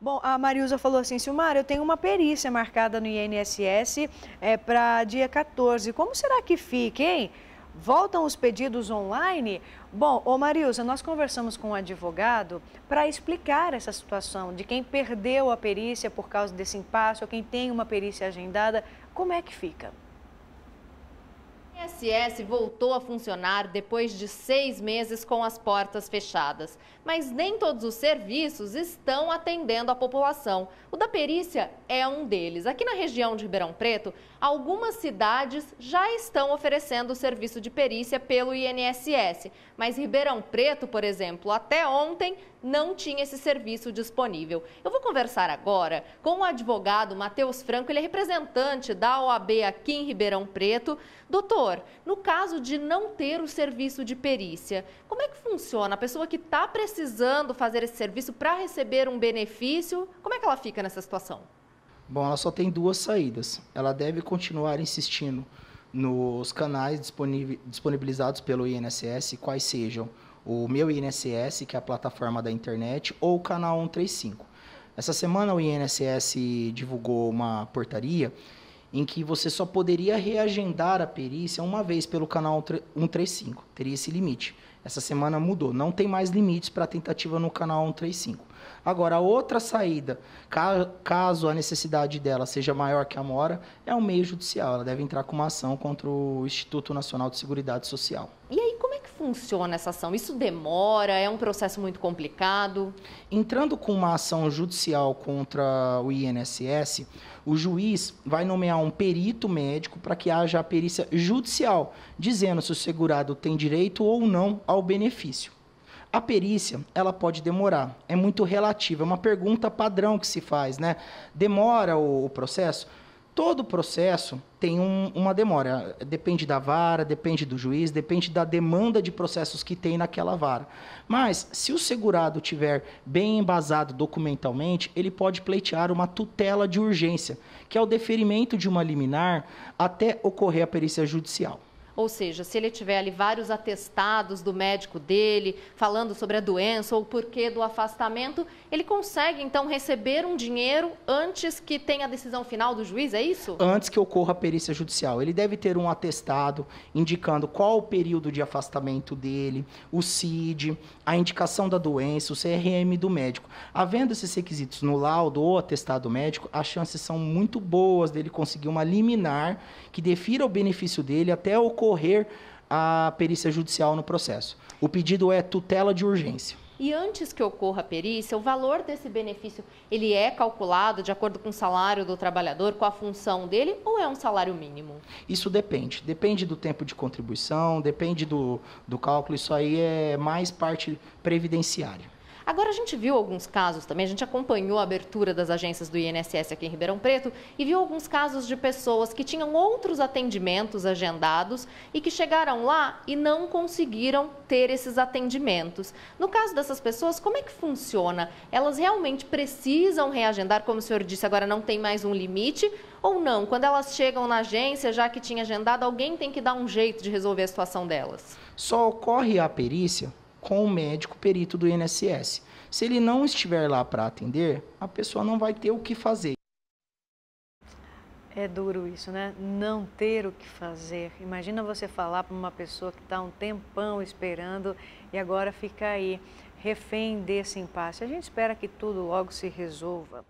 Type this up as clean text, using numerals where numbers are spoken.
Bom, a Mariusa falou assim, Silmar, eu tenho uma perícia marcada no INSS para dia 14. Como será que fica, hein? Voltam os pedidos online? Bom, ô Mariusa, nós conversamos com um advogado para explicar essa situação de quem perdeu a perícia por causa desse impasse ou quem tem uma perícia agendada. Como é que fica? O INSS voltou a funcionar depois de 6 meses com as portas fechadas. Mas nem todos os serviços estão atendendo a população. O da perícia é um deles. Aqui na região de Ribeirão Preto, algumas cidades já estão oferecendo o serviço de perícia pelo INSS. Mas Ribeirão Preto, por exemplo, até ontem não tinha esse serviço disponível. Eu vou conversar agora com o advogado Matheus Franco, ele é representante da OAB aqui em Ribeirão Preto. Doutor, no caso de não ter o serviço de perícia, como é que funciona? A pessoa que está precisando fazer esse serviço para receber um benefício, como é que ela fica nessa situação? Bom, ela só tem duas saídas. Ela deve continuar insistindo nos canais disponibilizados pelo INSS, quais sejam o Meu INSS, que é a plataforma da internet, ou o canal 135. Essa semana o INSS divulgou uma portaria em que você só poderia reagendar a perícia uma vez pelo canal 135, teria esse limite. Essa semana mudou, não tem mais limites para tentativa no canal 135. Agora, a outra saída, caso a necessidade dela seja maior que a mora, é um meio judicial. Ela deve entrar com uma ação contra o Instituto Nacional de Seguridade Social. E aí, como é que funciona essa ação? Isso demora? É um processo muito complicado? Entrando com uma ação judicial contra o INSS, o juiz vai nomear um perito médico para que haja a perícia judicial, dizendo se o segurado tem direito ou não ao benefício. A perícia, ela pode demorar, é muito relativa, é uma pergunta padrão que se faz, né? Demora o processo? Todo processo tem uma demora, depende da vara, depende do juiz, depende da demanda de processos que tem naquela vara. Mas, se o segurado tiver bem embasado documentalmente, ele pode pleitear uma tutela de urgência, que é o deferimento de uma liminar até ocorrer a perícia judicial. Ou seja, se ele tiver ali vários atestados do médico dele, falando sobre a doença ou o porquê do afastamento, ele consegue, então, receber um dinheiro antes que tenha a decisão final do juiz, é isso? Antes que ocorra a perícia judicial. Ele deve ter um atestado indicando qual o período de afastamento dele, o CID, a indicação da doença, o CRM do médico. Havendo esses requisitos no laudo ou atestado médico, as chances são muito boas dele conseguir uma liminar que defira o benefício dele até ocorrer a perícia judicial no processo. O pedido é tutela de urgência. E antes que ocorra a perícia, o valor desse benefício, ele é calculado de acordo com o salário do trabalhador, com a função dele, ou é um salário mínimo? Isso depende. Depende do tempo de contribuição, depende do cálculo, isso aí é mais parte previdenciária. Agora, a gente viu alguns casos também, a gente acompanhou a abertura das agências do INSS aqui em Ribeirão Preto e viu alguns casos de pessoas que tinham outros atendimentos agendados e que chegaram lá e não conseguiram ter esses atendimentos. No caso dessas pessoas, como é que funciona? Elas realmente precisam reagendar, como o senhor disse, agora não tem mais um limite, ou não? Quando elas chegam na agência, já que tinha agendado, alguém tem que dar um jeito de resolver a situação delas? Só ocorre a perícia com o médico perito do INSS. Se ele não estiver lá para atender, a pessoa não vai ter o que fazer. É duro isso, né? Não ter o que fazer. Imagina você falar para uma pessoa que está um tempão esperando e agora fica aí, refém desse impasse. A gente espera que tudo logo se resolva.